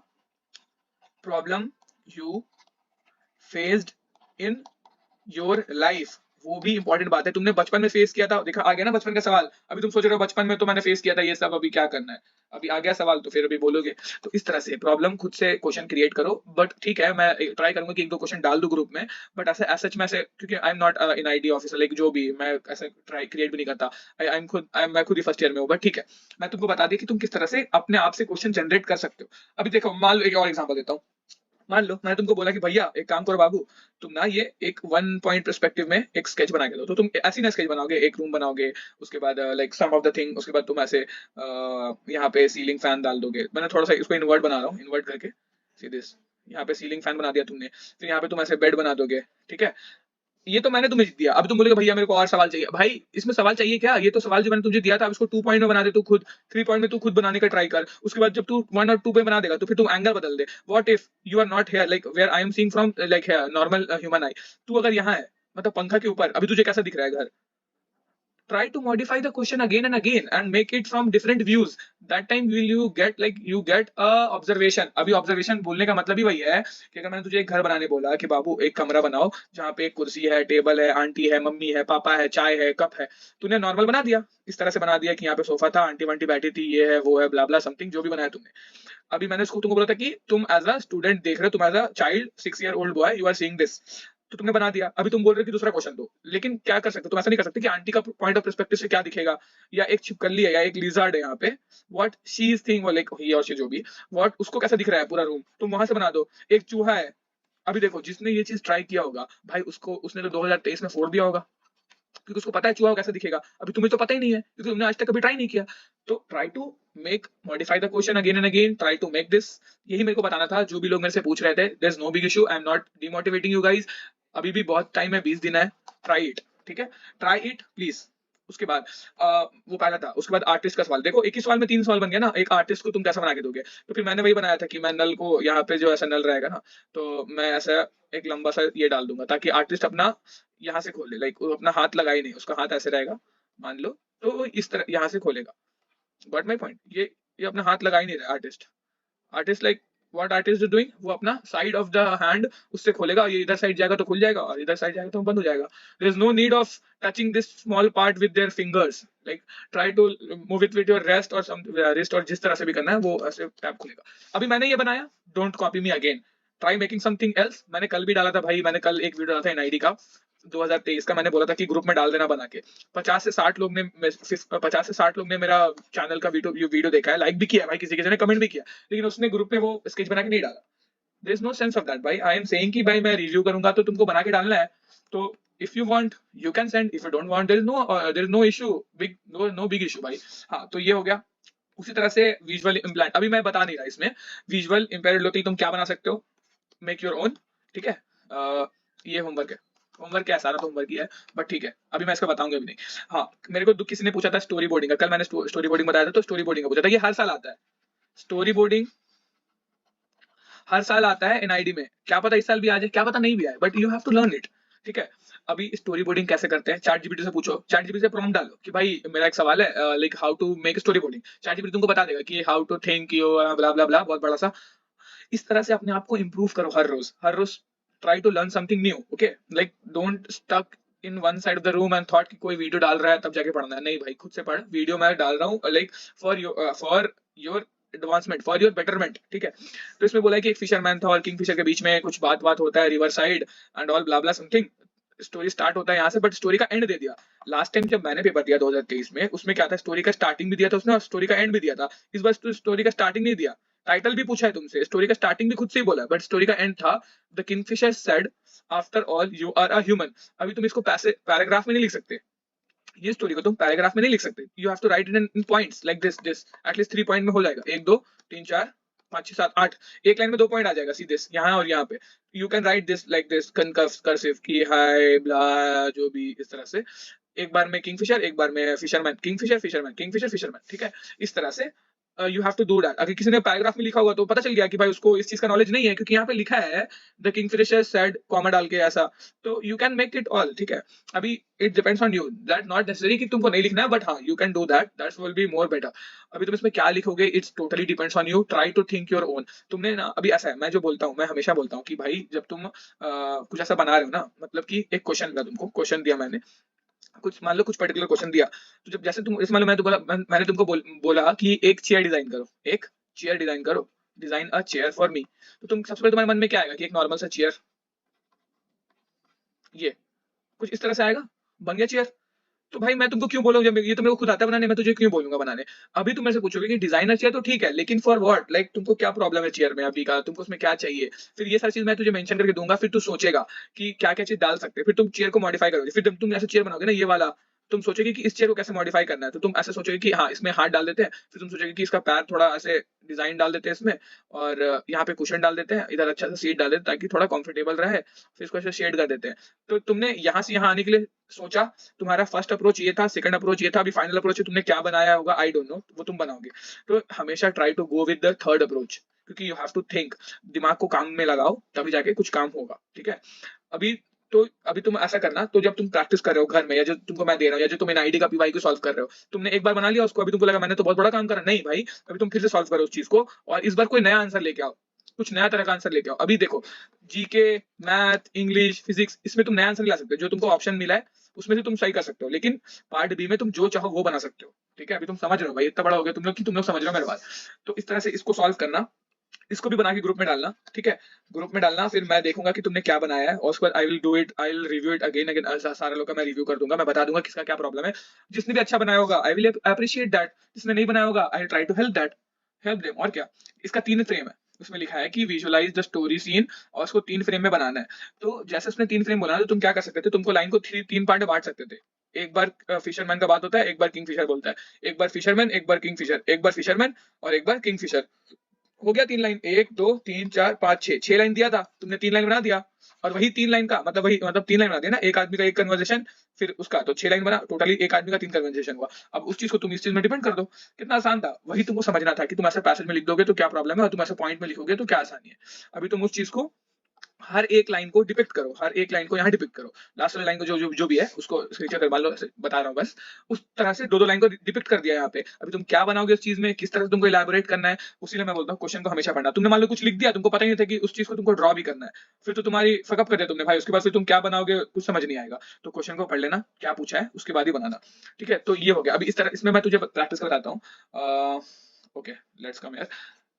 problem you faced in your life, वो भी इंपॉर्टेंट बात है। तुमने बचपन में फेस किया था, देखा आ गया ना बचपन का सवाल। अभी तुम सोच रहे हो बचपन में तो मैंने फेस किया था ये सब, अभी क्या करना है, अभी आ गया सवाल तो फिर अभी बोलोगे। तो इस तरह से प्रॉब्लम खुद से क्वेश्चन क्रिएट करो। बट ठीक है, मैं ट्राई करूंगा कि एक दो क्वेश्चन डाल दूं ग्रुप में, बट ऐसे सच में ऐसे, क्योंकि आई am not in ID officer, like जो भी मैं ऐसे ट्राई क्रिएट भी नहीं करता। मैं खुद ही फर्स्ट ईयर में हूँ, बट ठीक है, मैं तुमको बता दी कि तुम किस तरह से अपने आप से क्वेश्चन जनरेट कर सकते हो। अभी देखो मान लो एक और एग्जाम्पल देता हूँ। मान लो मैंने तुमको बोला कि भैया एक काम करो बाबू, तुम ना ये एक वन पॉइंट पर्सपेक्टिव में एक स्केच बना के दो, तो तुम ऐसी ना स्केच बनाओगे, एक रूम बनाओगे, उसके बाद like some of the thing, उसके बाद तुम ऐसे यहाँ पे सीलिंग फैन डाल दोगे। मैंने थोड़ा सा इसको इन्वर्ट बना रहा हूँ, इन्वर्ट करके सी दिस, यहाँ पे सीलिंग फैन बना दिया तुमने, फिर यहाँ पे तुम ऐसे बेड बना दोगे, ठीक है। ये तो मैंने तुम्हें दिया, अब तुम बोलोगे भैया मेरे को और सवाल चाहिए। भाई इसमें सवाल चाहिए क्या, ये तो सवाल जो मैंने तुझे दिया था, अब इसको 2 पॉइंट में बना दे तू खुद, 3 पॉइंट में तू खुद बनाने का ट्राई कर। उसके बाद जब तू 1 और 2 पे बना देगा तो फिर तुम एंगल बदल दे। What if you are not here, like where I am seeing from, like here normal human eye, तू अगर यहाँ है मतलब पंखा के ऊपर, अभी तुझे कैसा दिख रहा है घर। Try to modify the question again and again and make it from different views. That time will you get like you get a observation. अभी observation बोलने का मतलब ही वही है कि अगर मैंने तुझे एक घर बनाने बोला कि बाबू एक कमरा बनाओ जहाँ पे एक कुर्सी है, टेबल है, आंटी है, मम्मी है, पापा है, चाय है, कप है, तूने नॉर्मल बना दिया, इस तरह से बना दिया कि यहाँ पे सोफा था, आंटी वांटी बैठी थी, ये है वो है, ब्ला ब्ला समथिंग जो भी बनाया तुमने। अभी मैंने उसको तुमको बोला था कि तुम एज अ स्टूडेंट देख रहे हो, तुम as a child 6 year old boy you are seeing this, तो तुमने बना दिया। अभी तुम बोल रहे हो कि दूसरा क्वेश्चन दो, लेकिन क्या कर सकते हो तुम, ऐसा नहीं कर सकते कि आंटी का पॉइंट ऑफ पर्सपेक्टिव से क्या दिखेगा, या एक छिपकली है या एक लिजर्ड है यहाँ पे, what she is thing, like he और शी जो भी, व्हाट उसको कैसा दिख रहा है पूरा रूम, तुम वहां से बना दो। एक चूहा है, अभी देखो जिसने ये चीज ट्राई किया होगा भाई, उसको उसने तो 2023 में फोड़ दिया होगा, क्योंकि उसको पता है चूहा कैसे दिखेगा। अभी तुम्हें तो पता ही नहीं है क्योंकि तुमने आज तक कभी ट्राई नहीं किया। तो try to make modify the question again and again, try to make this. यही मेरे को बताना था, जो भी लोग मेरे से पूछ रहे थे, there is no big issue, I am not demotivating you guys, अभी भी बहुत टाइम है, 20 दिन है, ट्राई इट, ठीक है, ट्राई इट प्लीज। उसके बाद वो पहला था, उसके बाद आर्टिस्ट का सवाल। देखो एक ही सवाल में 3 सवाल बन गया ना, एक आर्टिस्ट को तुम कैसा बना के दोगे। तो फिर मैंने वही बनाया था कि मैं नल को यहाँ पे जो ऐसा नल रहेगा ना, तो मैं ऐसा एक लंबा सा ये डाल दूंगा ताकि आर्टिस्ट अपना यहाँ से खोले, लाइक वो अपना हाथ लगा ही नहीं, उसका हाथ ऐसे रहेगा मान लो, तो वो इस तरह यहाँ से खोलेगा। गॉट माई पॉइंट, ये अपना हाथ लगा ही नहीं रहा artist. Artist like what artist is doing, वो अपना साइड ऑफ द हैंड उससे खोलेगा, ये इधर साइड जाएगा तो खुल जाएगा, और इधर साइड जाएगा तो बंद हो जाएगा। There is no need of touching this small part with their fingers, like try to move it with your rest और सम रिस्ट, और जिस तरह से भी करना है वो ऐसे टैप खुलेगा। अभी मैंने ये बनाया, don't copy me again, try making something else. मैंने कल भी डाला था भाई, मैंने कल एक वीडियो डाला था एनआईडी का 2023 का, मैंने बोला था कि ग्रुप में डाल देना बना के। 50 से 60 लोग ने मेरा चैनल का वीडियो देखा है, लाइक भी किया है भाई, किसी ने कमेंट भी किया, लेकिन उसने ग्रुप में वो स्केच बना के नहीं डाला। There is no sense of that भाई, आई एम सेइंग कि भाई मैं रिव्यू करूंगा तो तुमको बना के डालना है, तो if you want you can send, if you don't want there is no issue, big no big issue भाई। हाँ तो ये हो गया। उसी तरह से विजुअल इम्प्लांट, अभी मैं बता नहीं रहा इसमें, विजुअल इम्पेयर्ड लोग तुम क्या बना सकते हो, मेक योर ओन, ठीक है। ये होमवर्क है, होमवर्क है, सारा तो होमवर्क ही है, बट ठीक है अभी मैं इसका बताऊंगा भी नहीं। हाँ मेरे को किसी ने पूछा था स्टोरी बोर्डिंग का, कल मैंने स्टोरी बोर्डिंग बताया था, तो स्टोरी बोर्डिंग का पूछा था, ये हर साल आता है, स्टोरी बोर्डिंग हर साल आता है एनआईडी में, क्या पता इस साल भी आ जाए, क्या पता नहीं भी आए, but you have to learn it, ठीक है। अभी स्टोरी बोर्डिंग कैसे करते हैं, चैट जीपीटी से पूछो, चैट जीपीटी से प्रॉम्प्ट डालो कि भाई मेरा एक सवाल है, like how to make storyboarding, ChatGPT तुमको बता देगा कि how to think you blah blah blah, बहुत बड़ा सा। इस तरह से अपने आप को इंप्रूव करो हर रोज, हर रोज try to learn something new, okay, like don't stuck in one side of the room and thought कि कोई वीडियो डाल रहा है तब जाके पढ़ना है, नहीं भाई खुद से पढ़, वीडियो मैं डाल रहा हूँ like for your advancement, for your betterment, ठीक है। तो इसमें बोला है कि एक फिशरमैन था और किंगफिशर के बीच में कुछ बात होता है, river side and all blah blah something, story start होता है यहाँ से, बट स्टोरी का एंड दे दिया। लास्ट टाइम जब मैंने पेपर दिया 2023 में, उसमें क्या था, स्टोरी का स्टार्टिंग भी दिया था उसने और स्टोरी का एंड भी दिया था। इस बार स्टोरी का स्टार्टिंग नहीं दिया, टाइटल भी पूछा है तुमसे, स्टोरी का स्टार्टिंग भी खुद से ही बोला है, बट स्टोरी का एंड था the kingfisher said after all you are a human. अभी तुम इसको पैराग्राफ में नहीं लिख सकते, ये स्टोरी को तुम पैराग्राफ में नहीं लिख सकते, you have to write it in points like this at least 3 point में हो जाएगा, 1 2 3 4 5 6 7 8, एक लाइन में 2 पॉइंट आ जाएगा सीधे यहाँ और यहाँ पे। You can write this like this cursive की हाय ब्ला जो भी इस तरह से, एक बार में किंगफिशर, एक बार में fisherman, kingfisher fisherman, kingfisher fisherman, ठीक है, इस तरह से you have to do that. अगर किसी ने पैराग्राफ में लिखा हुआ तो पता चल गया कि भाई उसको इस चीज का नॉलेज नहीं है, क्योंकि यहाँ पे लिखा है द किंगफिशर सेड कॉमा डाल के ऐसा, तो you can make it all, ठीक है। अभी it depends on you, that not necessary कि तुमको नहीं लिखना है, बट हाँ you can do that, that's will be more better. अभी तुम इसमें क्या लिखोगे it's totally depends on you, try to think your own. तुमने ना अभी ऐसा है, मैं जो बोलता हूँ, मैं हमेशा बोलता हूँ कि भाई जब तुम कुछ ऐसा बना रहे हो ना, मतलब कि एक क्वेश्चन दिया तुमको, क्वेश्चन दिया मैंने, कुछ मान लो कुछ पर्टिकुलर क्वेश्चन दिया, तो जब जैसे तुम इस मान लो मैंने तुमको बोला कि एक चेयर डिजाइन करो, एक चेयर डिजाइन करो, design a chair for me, तो तुम सबसे पहले तुम्हारे मन में क्या आएगा कि एक नॉर्मल सा चेयर, ये कुछ इस तरह से आएगा, बन गया चेयर। तो भाई मैं तुमको क्यों बोलूं, जब ये तो मेरे को खुद आता है बनाने, मैं तुझे क्यों बोलूंगा बनाने। अभी तुम मेरे से पूछोगे कि डिजाइनर चेयर तो ठीक है, लेकिन फॉर व्हाट, लाइक तुमको क्या प्रॉब्लम है चेयर में अभी का, तुमको उसमें क्या चाहिए, फिर ये सारी चीज मैं तुझे मेंशन करके दूंगा, फिर तू सोचेगा कि क्या क्या चीज डाल सकते हैं, फिर तुम चेयर को मॉडिफाई करोगे, फिर जब तुम ऐसे चेयर बनाओगे ना ये वाला, तुम सोचोगे कि इस चेयर को कैसे मॉडिफाई करना है, तो तुम ऐसे सोचोगे कि हाँ इसमें हाथ डाल देते हैं, फिर तुम सोचोगे कि इसका पैर थोड़ा ऐसे डिजाइन डाल देते हैं इसमें, और यहाँ पे कुशन डाल देते हैं, इधर अच्छा सा सीट डाल देते हैं ताकि थोड़ा कंफर्टेबल रहे, फिर इसको ऐसे शेड कर देते हैं। तो तुमने यहाँ से यहाँ आने के लिए सोचा, तुम्हारा फर्स्ट अप्रोच ये था, सेकंड अप्रोच ये था, अभी फाइनल अप्रोच तुमने क्या बनाया होगा आई डोंट नो, वो तुम बनाओगे। तो हमेशा try to go with the third approach, क्योंकि यू हैव टू थिंक, दिमाग को काम में लगाओ तभी जाके कुछ काम होगा, ठीक है। अभी तो अभी तुम ऐसा करना, तो जब तुम प्रैक्टिस कर रहे हो घर में, या जो तुमको मैं दे रहा हूँ, या जो तुम एनआईडी का पीवाई को सॉल्व कर रहे हो, तुमने एक बार बना लिया उसको, अभी तुमको लगा मैंने तो बहुत बड़ा काम करा, नहीं भाई, अभी तुम फिर से सॉल्व करो उस चीज को, और इस बार कोई नया आंसर लेके आओ, कुछ नया तरह का आंसर लेके आओ। अभी देखो जीके, मैथ, इंग्लिश, फिजिक्स, इसमें तुम नया आंसर ला सकते हो, जो तुमको ऑप्शन मिला है उसमें से तुम सही कर सकते हो, लेकिन पार्ट बी में तुम जो चाहो वो बना सकते हो, ठीक है। अभी तुम समझ रहे हो भाई, इतना बड़ा हो गया तुम लोग कि तुम लोग समझ रहे हो मेरे बात। तो इस तरह से इसको सॉल्व करना, इसको भी बना के ग्रुप में डालना, ठीक है। ग्रुप में डालना, फिर मैं देखूंगा कि तुमने क्या बनाया है, और उसके बाद I will do it, I will review it again again, सारे लोग का मैं रिव्यू कर दूंगा, मैं बता दूंगा किसका क्या प्रॉब्लम है। जिसने भी अच्छा बनाया होगा आई विल अप्रिशिएट दैट, जिसने नहीं बनाया होगा I try to help them, और क्या। इसका 3 फ्रेम है, उसमें लिखा है कि विजुअलाइज द स्टोरी सीन, और उसको 3 फ्रेम में बनाना है। तो जैसे उसने 3 फ्रेम बनाना, तो तुम क्या कर सकते थे, तुमको लाइन को 3 पार्ट में बांट सकते थे। एक बार फिशरमैन का बात होता है, एक बार किंग फिशर बोलता है, एक बार फिशरमैन, एक बार किंग फिशर, एक बार फिशरमैन और एक बार किंग फिशर। हो गया 3 लाइन, 1 2 3 4 5 6, 6 लाइन दिया था तुमने, 3 लाइन बना दिया। और वही 3 लाइन का मतलब, वही मतलब 3 लाइन बना दिया ना, एक आदमी का एक कन्वर्सेशन, फिर उसका तो 6 लाइन बना, टोटली एक आदमी का 3 कन्वर्सेशन हुआ। अब उस चीज को तुम इस चीज में डिपेंड कर दो, कितना आसान था। वही तुमको समझना था कि तुम ऐसे पैसेज में लिख दोगे तो क्या प्रॉब्लम है, और तुम ऐसे पॉइंट में लिखोगे तो क्या आसानी है। अभी तुम उस चीज को हर एक लाइन को डिपिक्ट करो, हर एक लाइन को यहाँ डिपिक्ट करो, लास्ट वाली लाइन को जो भी है उसको स्क्रीनशॉट कर, मान लो ऐसे बता रहा हूँ बस, उस तरह से 2 लाइन को डिपिक्ट कर दिया यहाँ पे। अभी तुम क्या बनाओगे उस चीज में, किस तरह से तुमको इलैबोरेट करना है, उसी मैं बोलता हूँ क्वेश्चन को हमेशा पढ़ना। तुमने मान लो कुछ लिख दिया, तुमको पता ही नहीं था कि उस चीज को तुमको ड्रॉ भी करना है, फिर तो तुम्हारी फकअप कर दिया तुमने भाई, उसके बाद फिर तुम क्या बनाओगे कुछ समझ नहीं आएगा। तो क्वेश्चन को पढ़ लेना क्या पूछा है, उसके बाद ही बनाना, ठीक है। तो ये हो गया। अभी इस तरह इसमें मैं तुझे प्रैक्टिस कर बताता हूँ। Okay, let's come here.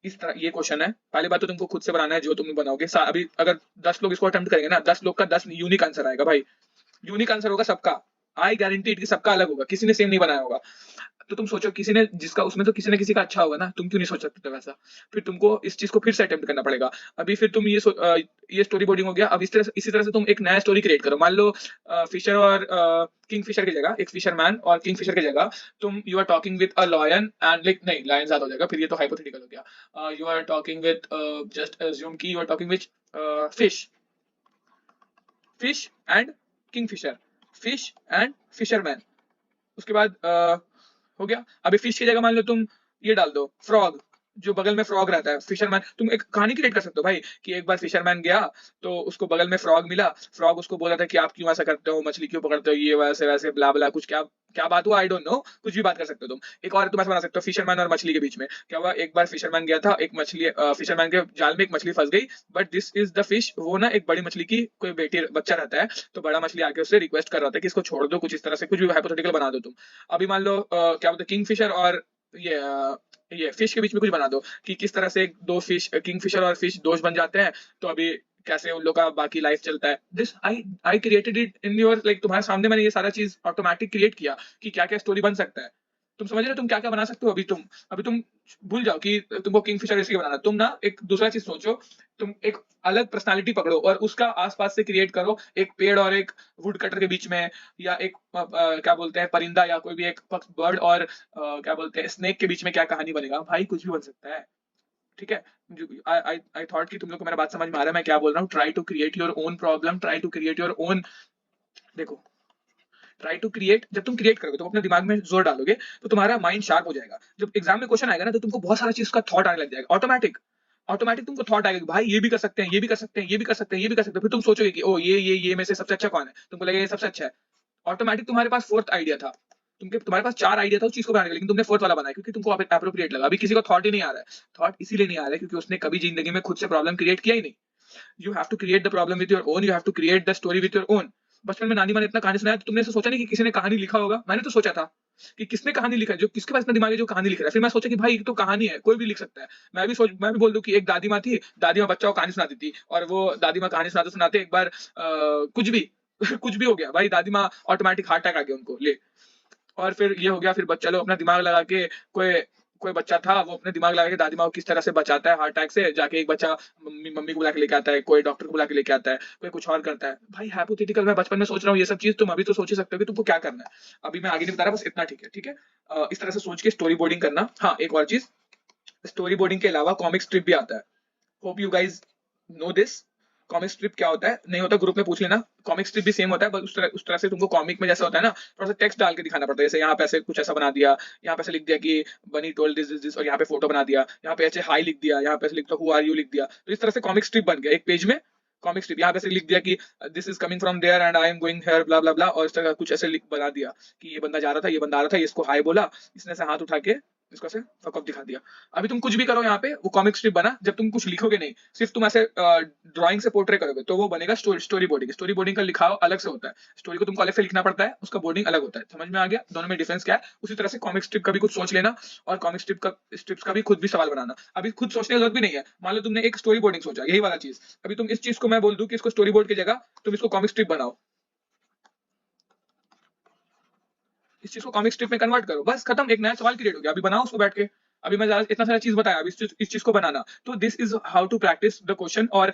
इस तरह ये क्वेश्चन है, पहली बात तो तुमको खुद से बनाना है जो तुम बनाओगे। अभी अगर 10 लोग इसको अटेम्प्ट करेंगे ना, 10 लोग का 10 यूनिक आंसर आएगा भाई, यूनिक आंसर होगा सबका, आई गारंटी कि सबका अलग होगा, किसी ने सेम नहीं बनाया होगा। तो तुम सोचो किसी ने जिसका उसमें तो किसी ने किसी का अच्छा होगा ना, तुम क्यों नहीं सोच सकते थे वैसा। फिर तुमको इस चीज को फिर से अटेम्प्ट करना पड़ेगा। अभी फिर तुम ये स्टोरी बोर्डिंग हो गया। अब इसी तरह से तुम एक नया स्टोरी क्रिएट करो। मान लो फिशर और किंग फिशर की जगह, एक फिशरमैन और किंग फिशर की जगह तुम you are talking with a lion and, like नहीं लायन ज्यादा हो जाएगा, फिर ये तो हाइपोथेटिकल हो गया। You are talking with, just assume की you are talking with fish, fish and kingfisher, fish and fisherman. उसके बाद हो गया। अभी फिश की जगह मान लो तुम ये डाल दो फ्रॉग, जो बगल में फ्रॉग रहता है, फिशरमैन। तुम एक कहानी क्रिएट कर सकते हो भाई कि एक बार फिशरमैन गया तो उसको बगल में फ्रॉग मिला, फ्रॉग उसको बोला था कि आप क्यों ऐसा करते हो, मछली क्यों पकड़ते हो, ये वैसे वैसे ब्ला ब्ला कुछ, क्या क्या बात हुआ आई डोंट नो, कुछ भी बात कर सकते हो तुम। एक और तुम ऐसा बना सकते हो फिशरमैन और मछली के बीच में क्या हुआ, एक बार फिशरमैन गया था, एक मछली फिशरमैन के जाल में एक मछली फंस गई, but this is the fish, वो ना एक बड़ी मछली की कोई बेटी बच्चा रहता है, तो बड़ा मछली आके उससे रिक्वेस्ट कर रहा था कि इसको छोड़ दो, कुछ इस तरह से कुछ भी हाइपोथेटिकल बना दो तुम। अभी मान लो क्या बोलते किंग फिशर और ये ये फिश के बीच में कुछ बना दो कि किस तरह से दो फिश, किंग फिशर और फिश दोस्त बन जाते हैं, तो अभी कैसे उन लोग का बाकी लाइफ चलता है। This I created it in your, like तुम्हारे सामने मैंने ये सारा चीज ऑटोमेटिक क्रिएट किया कि क्या क्या स्टोरी बन सकता है। तुम समझ रहे हो तुम क्या क्या बना सकते हो? अभी तुम भूल जाओ कि तुमको किंगफिशर इसलिए बनाना, तुम ना एक दूसरा चीज सोचो, तुम एक अलग पर्सनालिटी पकड़ो और उसका आसपास से क्रिएट करो, एक पेड़ और एक वुड कटर के बीच में, या एक क्या बोलते हैं परिंदा या कोई भी एक बर्ड और क्या बोलते हैं स्नेक के बीच में क्या कहानी बनेगा भाई, कुछ भी बन सकता है। ठीक है, आई थॉट कि तुम लोग को मेरा बात समझ में आ रहा है मैं क्या बोल रहा हूँ। Try to create your own problem, try to create your own, देखो ट्राई टू क्रिएट, जब तुम क्रिएट करोगे तुम अपने दिमाग में जोर डालोगे तो तुम्हारा माइंड शार्प हो जाएगा। जब एग्जाम में क्वेश्चन आएगा ना तो तुमको बहुत सारा चीज का थॉट आने लग जाएगा, ऑटोमेटिक ऑटोमेटिक तुमको थॉट आएगा कि भाई ये भी कर सकते हैं, ये भी कर सकते हैं, ये भी कर सकते हैं, ये भी कर सकते हैं। फिर तुम सोचोगे कि ओ ये में से सबसे अच्छा कौन है, तुमको लगेगा ये सबसे अच्छा है। ऑटोमेटिक तुम्हारे पास फोर्थ आइडिया था, तुम्हारे पास चार आइडिया था उस चीज को बनाने का, लेकिन तुमने फोर्थ वाला बनाया क्योंकि तुमको अप्रोप्रिएट लगा। अभी किसी को थॉट ही नहीं आ रहा है, थॉट इसीलिए नहीं आ रहा है क्योंकि उसने कभी जिंदगी में खुद से प्रॉब्लम क्रिएट किया ही नहीं। You have to create the problem with your own, you have to create the story with your own. बचपन में नानी माँ ने इतना कहानी सुनाया तो तुमने ऐसे सोचा नहीं कि किसी ने कहानी लिखा होगा? मैंने तो सोचा था कि किसने कहानी लिखा है, जो किसके पास इतना दिमाग है जो कहानी लिख रहा है। फिर मैं सोचा कि भाई ये तो कहानी है, कोई भी लिख सकता है। मैं भी बोल दूं कि एक दादी माँ थी, दादी माँ बच्चा को कहानी सुनाती थी और वो दादी माँ कहानी सुनाते सुनाते एक बार कुछ भी कुछ भी हो गया भाई, दादी माँ ऑटोमेटिक हार्ट अटैक आ गया उनको ले। और फिर ये हो गया, फिर बच्चा लोग अपना दिमाग लगा के, कोई कोई बच्चा था वो अपने दिमाग लगा के दादी माँ को किस तरह से बचाता है हार्ट अटैक से, जाके एक बच्चा मम्मी को बुला के लेके आता है, कोई डॉक्टर को बुला के लेके आता है, कोई कुछ और करता है। भाई हाइपोथेटिकल मैं बचपन में सोच रहा हूँ ये सब चीज, तुम अभी तो सोच ही सकते हो कि तुमको क्या करना है। अभी मैं आगे नहीं बता रहा, बस इतना ठीक है, ठीक है। इस तरह से सोच के स्टोरी बोर्डिंग करना। हाँ एक और चीज, स्टोरी बोर्डिंग के अलावा कॉमिक स्ट्रिप भी आता है। Hope you guys know this. Comic strip क्या होता है, नहीं होता ग्रुप में पूछ लेना। कॉमिक स्ट्रिप भी सेम होता है, बस उस तरह से तुमको कॉमिक में जैसा होता है ना, थोड़ा सा टेक्स्ट डाल के दिखाना पड़ता है। जैसे यहाँ पे ऐसे कुछ ऐसा बना दिया, यहाँ पे ऐसे लिख दिया कि बनी टोल्ड दिस दिस दिस, और यहाँ पे फोटो बना दिया, यहाँ पे ऐसे हाई लिख दिया, यहाँ पे ऐसे लिख दो हु आर यू लिख दिया। तो इस तरह से कॉमिक स्ट्रिप बन गया एक पेज में। कॉमिक स्ट्रिप यहाँ पे ऐसे लिख दिया कि this is coming from there and I am going here blah blah blah, और इस तरह का कुछ ऐसे लिख बना दिया कि ये बंदा जा रहा था, ये बंदा आ रहा था, ये इसको हाई बोला, इसने से हाथ उठा के इसको से फक ऑफ दिखा दिया। अभी तुम कुछ भी करो यहाँ पे, वो कॉमिक स्ट्रिप बना। जब तुम कुछ लिखोगे नहीं, सिर्फ तुम ऐसे ड्राइंग से पोर्ट्रे करोगे तो वो बनेगा स्टोरी बोर्डिंग। स्टोरी बोर्डिंग का लिखाव अलग से होता है, स्टोरी को तुमको अलग से लिखना पड़ता है, उसका बोर्डिंग अलग होता है। समझ में आ गया दोनों में डिफरेंस क्या है? उसी तरह से कॉमिक स्ट्रिप का भी कुछ सोच लेना, और कॉमिक स्ट्रिप्स का भी खुद भी सवाल बनाना। अभी खुद सोचने की जरूरत भी नहीं है, मान लो तुमने एक स्टोरी बोर्डिंग सोचा, यही वाला चीज, अभी तुम इस चीज को मैं बोल दूं कि इसको स्टोरी बोर्ड की जगह तुम इसको कॉमिक स्ट्रिप बनाओ, इस चीज को कॉमिक स्ट्रिप में कन्वर्ट करो, बस खत्म, एक नया सवाल क्रिएट हो गया। अभी बनाओ उसको बैठ के। अभी मैं इतना सारा चीज बताया, अभी इस चीज को बनाना। तो this is how to practice the question. और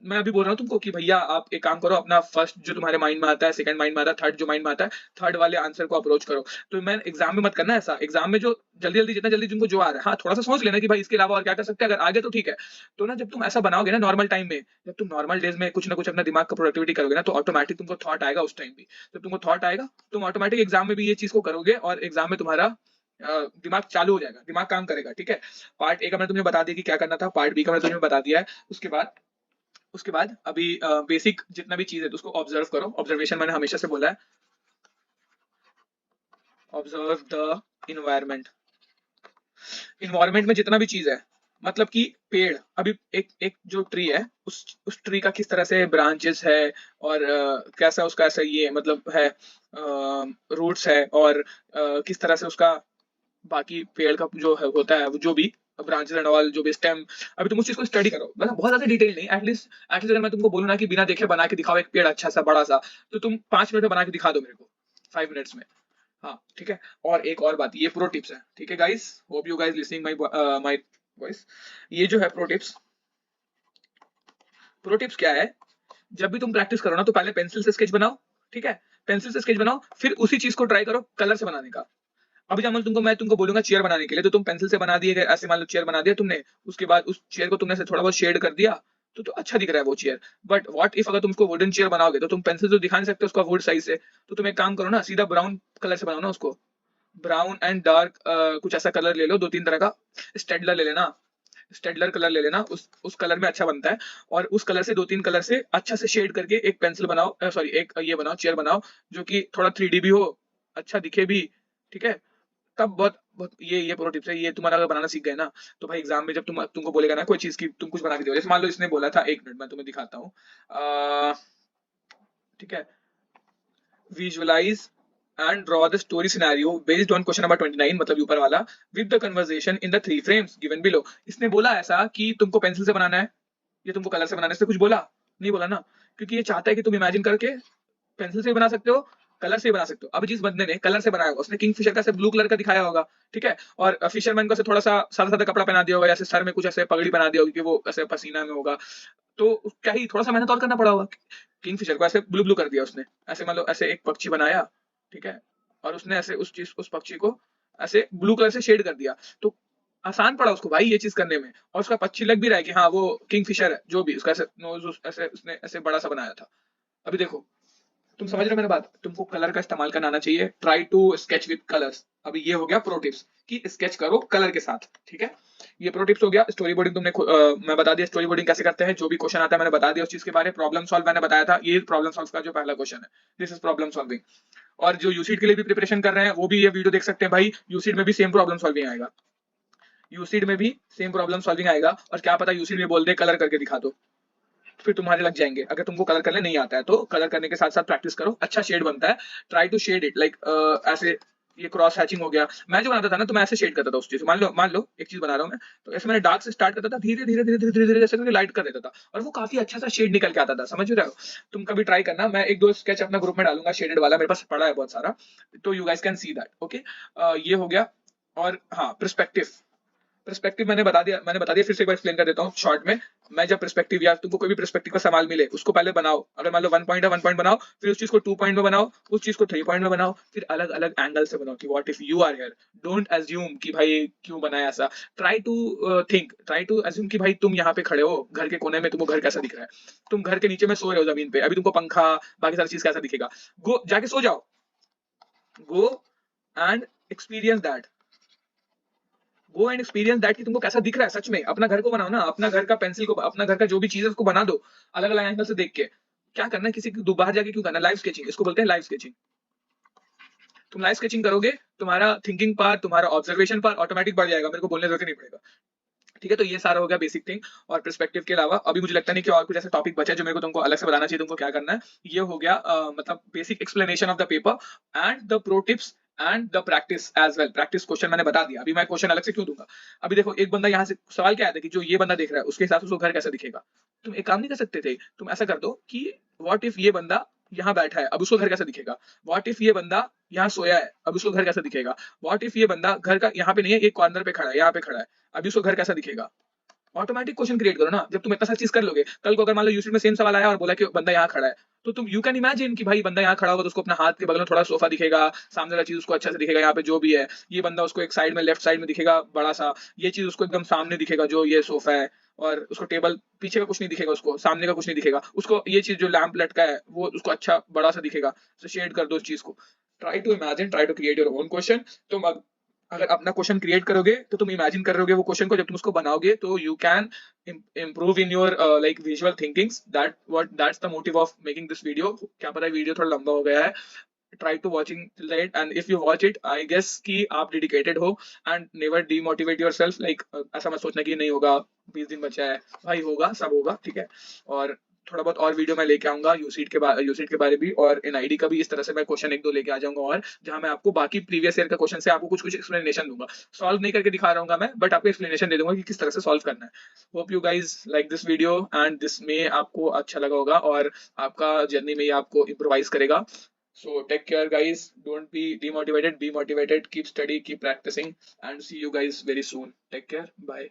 मैं अभी बोल रहा हूँ तुमको कि भैया आप एक काम करो, अपना फर्स्ट जो तुम्हारे माइंड में आता है, सेकंड माइंड में आता है, थर्ड जो माइंड में आता है, थर्ड वाले आंसर को अप्रोच करो। तो मैं एग्जाम में मत करना ऐसा, एग्जाम में जो जल्दी जल्दी जितना जल्दी तुमको जो आ रहा है, हाँ थोड़ा सा सोच लेना कि भाई इसके अलावा और क्या कर सकते हैं, अगर आगे तो ठीक है। तो ना जब तुम ऐसा बनाओगे ना नॉर्मल टाइम में, जब तुम नॉर्मल डेज में कुछ ना कुछ अपना दिमाग का प्रोडक्टिविटी करोगे ना, तो ऑटोमेटिक तुमको थॉट आएगा उस टाइम भी। जब तुमको थॉट आएगा तुम ऑटोमेटिक एग्जाम में भी ये चीज को करोगे, और एग्जाम में तुम्हारा दिमाग चालू हो जाएगा, दिमाग काम करेगा। ठीक है, पार्ट ए का मैंने तुम्हें बता दिया कि क्या करना था, पार्ट बी का मैंने तुम्हें बता दिया है। उसके बाद अभी बेसिक जितना भी चीज है तो उसको ऑब्जर्व करो। ऑब्जर्वेशन मैंने हमेशा से बोला है, ऑब्जर्व द इन्वायरमेंट। इन्वायरमेंट में जितना भी चीज है, मतलब कि पेड़, अभी एक एक जो ट्री है, उस ट्री का किस तरह से ब्रांचेस है, और कैसा उसका ऐसा ये मतलब है, रूट्स है, और किस तरह से उसका बाकी पेड़ का जो है होता है, वो जो भी ब्रांचेस एंड ऑल, जो भी स्टेम। अभी तुम उस चीज को स्टडी करो, मतलब बहुत ज्यादा डिटेल नहीं, एटलीस्ट अगर मैं तुमको बोलूँ ना कि बिना देखे बना के दिखाओ एक पेड़ अच्छा सा बड़ा सा, तो तुम 5 मिनट में बना के दिखा दो मेरे को, 5 मिनट्स में। हाँ ठीक है। और एक और बात, ये प्रो टिप्स है, ठीक है guys, hope you guys listening my voice. ये जो है प्रो टिप्स क्या है, जब भी तुम प्रैक्टिस करो ना तो पहले पेंसिल से स्केच बनाओ। ठीक है, पेंसिल से स्केच बनाओ, फिर उसी चीज को ट्राई करो कलर से बनाने का। अभी जब मैं तुमको बोलूंगा चेयर बनाने के लिए, तो तुम पेंसिल से बना दिए, ऐसे मान लो चेयर बना दिया तुमने, उसके बाद उस चेयर को तुमने से थोड़ा बहुत शेड कर दिया, तो अच्छा दिख रहा है वो चेयर। बट व्हाट इफ अगर तुम उसको वुडन चेयर बनाओगे, तो तुम पेंसिल तो दिखा नहीं सकते उसका वुड साइज से, तो तुम एक काम करो ना, सीधा ब्राउन कलर से बनाओ ना उसको। ब्राउन एंड डार्क कुछ ऐसा कलर ले लो, 2-3 तरह का। स्टेडलर ले लेना, स्टेडलर कलर ले लेना, उस कलर में अच्छा बनता है। और उस कलर से 2-3 कलर से अच्छा से शेड करके एक पेंसिल बनाओ, सॉरी एक ये बनाओ, चेयर बनाओ, जो कि थोड़ा 3D भी हो, अच्छा दिखे भी। ठीक है, तब बहुत बहुत ये प्रो टिप्स है, ये तुम्हारा अगर बनाना सीख गए ना, तो भाई एग्जाम में जब तुमको बोलेगा ना कोई चीज की तुम कुछ बना के दो, जैसे मान लो इसने बोला था, 1 मिनट मैं तुम्हें दिखाता हूँ। ठीक है, visualize and draw the story scenario based on question number 29, मतलब ऊपर वाला, with the conversation in the 3 frames given below. इसने बोला ऐसा कि तुमको पेंसिल से बनाना है, ये तुमको कलर से बनाने से कुछ बोला नहीं, बोला ना, क्योंकि ये चाहता है कि तुम इमेजिन करके पेंसिल से भी बना सकते हो, कलर से बना सकते हो। अब जिस बंदे ने कलर से बनाया होगा उसने किंगफिशर का ऐसे ब्लू कलर का दिखाया होगा, ठीक है, और फिशरमैन को ऐसे थोड़ा सा सादा सादा कपड़ा पहना दिया होगा, जैसे सर में कुछ ऐसे पगड़ी बना दिया होगी कि वो ऐसे पसीना में होगा, तो क्या ही थोड़ा सा मेहनत और करना पड़ा होगा। किंगफिशर को ऐसे ब्लू ब्लू कर दिया उसने, ऐसे मान लो ऐसे एक पक्षी बनाया, ठीक है, और उसने ऐसे उस पक्षी को ऐसे ब्लू कलर से शेड कर दिया, तो आसान पड़ा उसको भाई ये चीज करने में, और उसका पक्षी लग भी रहा है कि हाँ वो किंगफिशर है, जो भी उसका ऐसे नोज ऐसे उसने ऐसे बड़ा सा बनाया था। अभी देखो, तुम समझ रहे हो मेरी बात, तुमको कलर का इस्तेमाल करना आना चाहिए, try to sketch with colours. अभी ये हो गया प्रो टिप्स कि स्केच करो कलर के साथ, ठीक है। ये प्रो टिप्स हो गया। स्टोरी बोर्डिंग तुमने मैं बता दिया स्टोरी बोर्डिंग कैसे करते हैं, जो भी क्वेश्चन आता है मैंने बता दिया उस चीज के बारे में। प्रॉब्लम सॉल्व मैंने बताया था, ये प्रॉब्लम सॉल्व का जो पहला क्वेश्चन है, दिस इज प्रॉब्लम सॉल्विंग। और जो यूसीड के लिए भी प्रिपरेशन कर रहे हैं वो भी ये वीडियो देख सकते हैं भाई, यूसीड में भी सेम प्रॉब्लम सॉल्विंग आएगा, यूसीड में भी सेम प्रॉब्लम सॉल्विंग आएगा, और क्या पता यूसीड में बोल दे कलर करके दिखा दो, फिर तुम्हारे लग जाएंगे। अगर तुमको कलर करने नहीं आता है तो कलर करने के साथ साथ प्रैक्टिस करो, अच्छा शेड बनता है, try to shade it like ऐसे, ये क्रॉस हैचिंग हो गया। मैं जो बनाता था ना तो मैं ऐसे शेड करता था उस चीज, मान लो एक चीज बना रहा हूँ मैं, तो ऐसे मैंने डार्क से स्टार्ट करता था, धीरे धीरे धीरे धीरे धीरे धीरे ऐसे करके लाइट कर देता था, और वो काफी अच्छा सा शेड निकल के आता था, समझ रहे हो। तुम कभी ट्राई करना, मैं एक दो स्केच अपना ग्रुप में डालूंगा शेडेड वाला, मेरे पास पड़ा है बहुत सारा, तो you guys can see that, okay. ये हो गया। और हाँ, पर्सपेक्टिव, पर्सपेक्टिव मैंने बता दिया, फिर से एक बार एक्सप्लेन कर देता हूँ शॉर्ट में। मैं जब पर्सपेक्टिव या तुमको कोई भी पर्सपेक्टिव का सवाल मिले उसको पहले बनाओ, अगर मान लो 1 पॉइंट है 1 पॉइंट बनाओ, फिर उस चीज को 2 पॉइंट में बनाओ, उस चीज को 3 पॉइंट में बनाओ, फिर अलग अलग एंगल से बनाओ कि what if you are here. Don't assume कि भाई क्यों बनाया ऐसा, try to think, try to assume कि भाई तुम यहाँ पे खड़े हो घर के कोने में, तुमको घर कैसा दिख रहा है, तुम घर के नीचे में सो रहे हो जमीन पे, अभी तुमको पंखा बाकी सारी चीज कैसा दिखेगा। गो जाके सो जाओ, go and experience that, go and experience that कि तुमको कैसा दिख रहा है सच में। अपना घर को बनाओ ना, अपना घर का पेंसिल को, अपना घर का जो भी चीज है उसको बना दो अलग अलग एंगल से देख के। क्या करना है, किसी को बाहर जाके क्यों करना, लाइव स्केचिंग इसको बोलते हैं, लाइव स्केचिंग। तुम लाइव स्केचिंग करोगे, तुम्हारा थिंकिंग पावर, तुम्हारा ऑब्जर्वेशन पावर ऑटोमेटिक बढ़ जाएगा, मेरे को बोलने की जरूरत नहीं पड़ेगा, ठीक है। तो ये सारा हो गया बेसिक थिंग। और पर्सपेक्टिव के अलावा अभी मुझे लगता नहीं कि और कुछ ऐसा टॉपिक बचा है जो मेरे को तुमको अलग से बताना चाहिए, तुमको क्या करना है। ये हो गया मतलब basic explanation of the paper and the pro tips and the practice as well. Practice question मैंने बता दिया, अभी मैं क्वेश्चन अलग से क्यों दूंगा। अभी देखो, एक बंदा यहाँ से सवाल क्या है कि जो ये बंदा देख रहा है उसके हिसाब से उसको घर कैसा दिखेगा। तुम एक काम नहीं कर सकते थे, तुम ऐसा कर दो कि व्हाट इफ ये बंदा यहाँ बैठा है, अब उसको घर कैसा दिखेगा। व्हाट इफ ये बंदा यहाँ सोया है, अब उसको घर कैसा दिखेगा। व्हाट इफ ये बंदा घर का यहाँ पे नहीं है, एक कॉर्नर पे खड़ा है, यहाँ पे खड़ा है, अभी उसको घर कैसा दिखेगा। ऑटोमेटिक क्वेश्चन क्रिएट करो ना, जब तुम इतना सारी चीज कर लोगे, कल को अगर मान लो यूट्यूब में सेम सवाल आया और बोला कि बंदा यहाँ खड़ा है, तो तुम यू कैन इमेजिन कि भाई बंदा यहाँ खड़ा होगा तो उसको अपना हाथ के बगल में थोड़ा सोफा दिखेगा, सामने वाला चीज उसको अच्छा से दिखेगा, यहाँ पे जो भी है, ये बंदा उसको एक साइड में लेफ्ट साइड में दिखेगा बड़ा सा, ये चीज उसको एकदम सामने दिखेगा जो ये सोफा है, और उसको टेबल पीछे का कुछ नहीं दिखेगा, उसको सामने का कुछ नहीं दिखेगा, उसको ये चीज जो लैंप लटका है वो उसको अच्छा बड़ा सा दिखेगा। तो शेड कर दो उस चीज को, try to imagine, try to create your own question. तुम अगर अपना क्वेश्चन क्रिएट करोगे तो तुम इमेजिन कर रहोगे वो क्वेश्चन को, जब तुम उसको बनाओगे तो you can improve in your like visual thinkings, that's the motive of making this video। क्या पता वीडियो थोड़ा लंबा हो गया है, try to watching till the end, and if you watch it I guess कि आप dedicated हो, and never demotivate yourself like ऐसा मत सोचना कि नहीं होगा, 20 दिन बचा है, भाई होगा, सब होगा, ठीक है। और थोड़ा बहुत और वीडियो मैं लेके आऊंगा यूसीड के बारे भी, और एनआईडी का भी इस तरह से मैं क्वेश्चन एक दो लेके आ जाऊंगा, और जहां मैं आपको बाकी प्रीवियस ईयर का क्वेश्चन से आपको कुछ कुछ एक्सप्लेनेशन दूंगा, सॉल्व नहीं करके दिखा रहा हूँ मैं, बट आपको एक्सप्लेनेशन दे दूंगा कि किस तरह से सॉल्व करना है। Hope you guys like this video and this में आपको अच्छा लगा होगा, और आपका जर्नी में ये आपको इम्प्रोवाइज करेगा। So take care guys, don't be demotivated, be motivated, keep study, keep practicing, and see you guys very soon. Take care, bye.